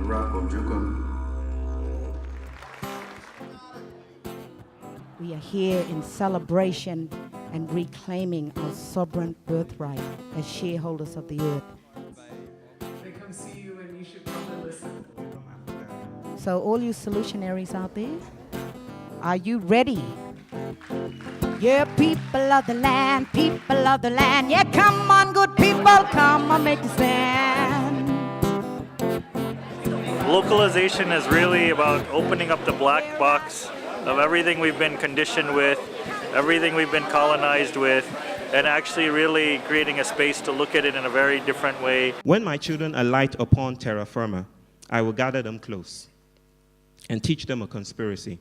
We are here in celebration and reclaiming our sovereign birthright as shareholders of the earth. They come see you and you should come and listen. So all you solutionaries out there, are you ready? Yeah, people of the land, yeah, come on, good people, come on, make a stand. Localization is really about opening up the black box of everything we've been conditioned with, everything we've been colonized with, and actually really creating a space to look at it in a very different way. When my children alight upon terra firma, I will gather them close and teach them a conspiracy.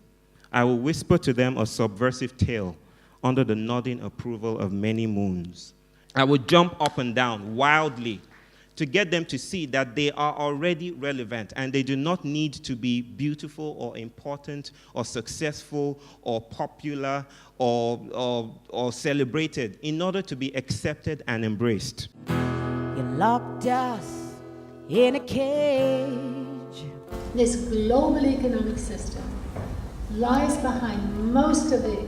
I will whisper to them a subversive tale under the nodding approval of many moons. I will jump up and down wildly to get them to see that they are already relevant and they do not need to be beautiful or important or successful or popular or celebrated in order to be accepted and embraced. You locked us in a cage. This global economic system lies behind most of the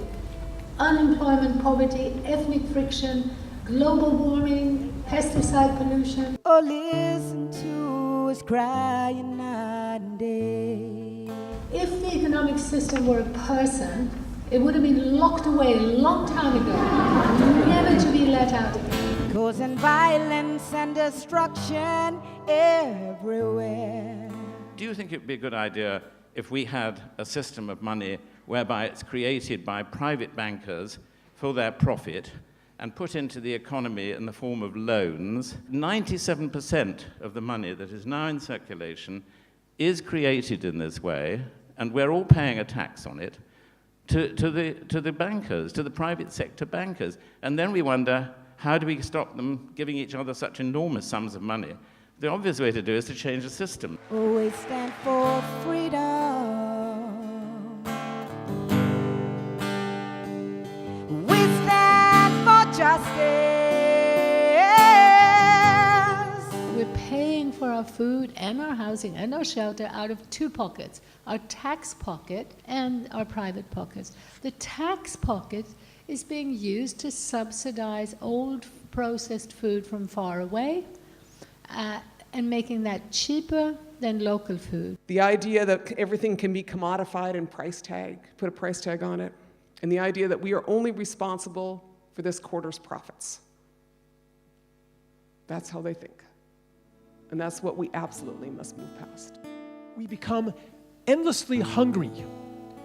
unemployment, poverty, ethnic friction, global warming, pesticide pollution. Oh, listen to us crying night and day. If the economic system were a person, it would have been locked away a long time ago, never to be let out again. Causing violence and destruction everywhere. Do you think it would be a good idea if we had a system of money whereby it's created by private bankers for their profit and put into the economy in the form of loans? 97% of the money that is now in circulation is created in this way, and we're all paying a tax on it, to the bankers, to the private sector bankers. And then we wonder, how do we stop them giving each other such enormous sums of money? The obvious way to do it is to change the system. Always stand for freedom. We stand for justice. We're paying for our food and our housing and our shelter out of two pockets, our tax pocket and our private pockets. The tax pocket is being used to subsidize old processed food from far away, and making that cheaper than local food. The idea that everything can be commodified and put a price tag on it, and the idea that we are only responsible for this quarter's profits. That's how they think. And that's what we absolutely must move past. We become endlessly hungry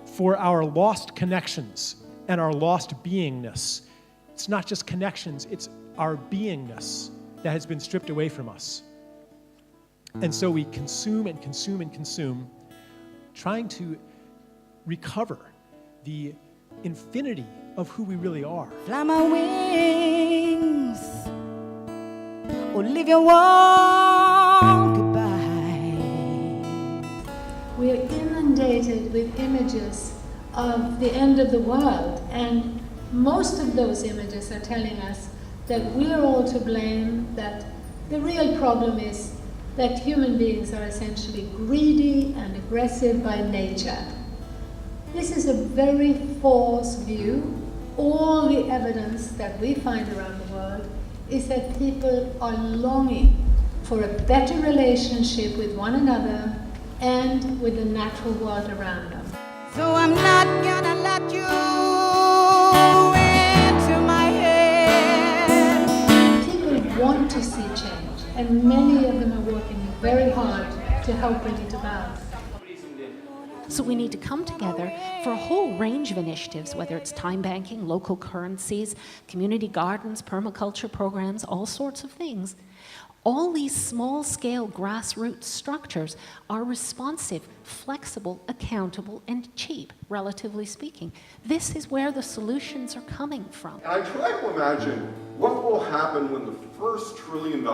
for our lost connections and our lost beingness. It's not just connections, it's our beingness that has been stripped away from us. And so we consume and consume and consume, trying to recover the infinity of who we really are. Fly my wings, or live your warm goodbye. We are inundated with images of the end of the world, and most of those images are telling us that we're all to blame, that the real problem is that human beings are essentially greedy and aggressive by nature. This is a very false view. All the evidence that we find around the world is that people are longing for a better relationship with one another and with the natural world around them. So I'm not gonna let you into my head. People want to see change, and many of them are working very hard to help bring it about. So we need to come together for a whole range of initiatives, whether it's time banking, local currencies, community gardens, permaculture programs, all sorts of things. All these small-scale grassroots structures are responsive, flexible, accountable, and cheap, relatively speaking. This is where the solutions are coming from. And I try to imagine what will happen when the first $1 trillion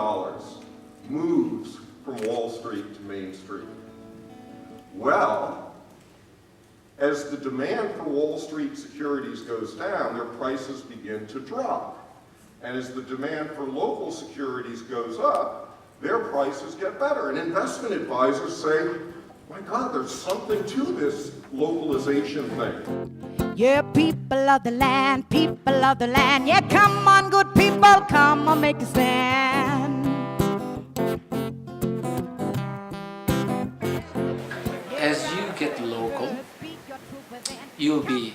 moves from Wall Street to Main Street. Well, as the demand for Wall Street securities goes down, their prices begin to drop. And as the demand for local securities goes up, their prices get better. And investment advisors say, my God, there's something to this localization thing. Yeah, people of the land, people of the land. Yeah, come on, good people, come on, make a stand. As you get local, you'll be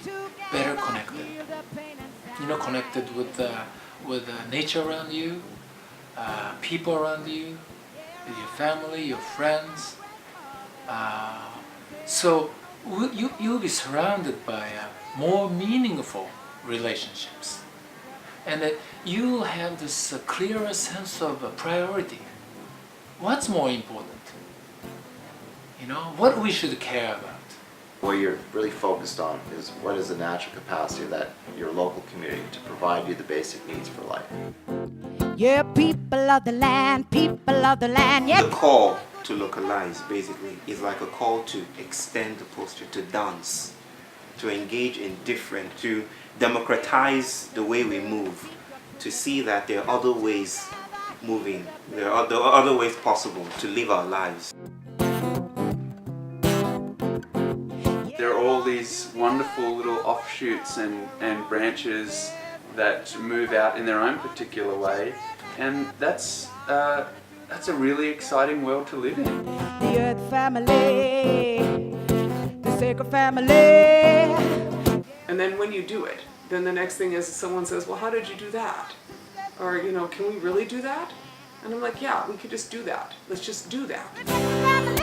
better connected. You know, connected with nature around you, people around you, with your family, your friends. So you'll be surrounded by more meaningful relationships, and that you'll have this clearer sense of priority. What's more important? You know, what we should care about. What you're really focused on is what is the natural capacity of that your local community to provide you the basic needs for life. Yeah, people of the land, people of the land. Yeah. The call to localize basically is like a call to extend the posture, to dance, to engage in different, to democratize the way we move, to see that there are other ways moving, there are other ways possible to live our lives. There are all these wonderful little offshoots and branches that move out in their own particular way, and that's a really exciting world to live in. The Earth family, the sacred family. And then when you do it, then the next thing is someone says, well, how did you do that? Or, you know, can we really do that? And I'm like, yeah, we could just do that. Let's just do that.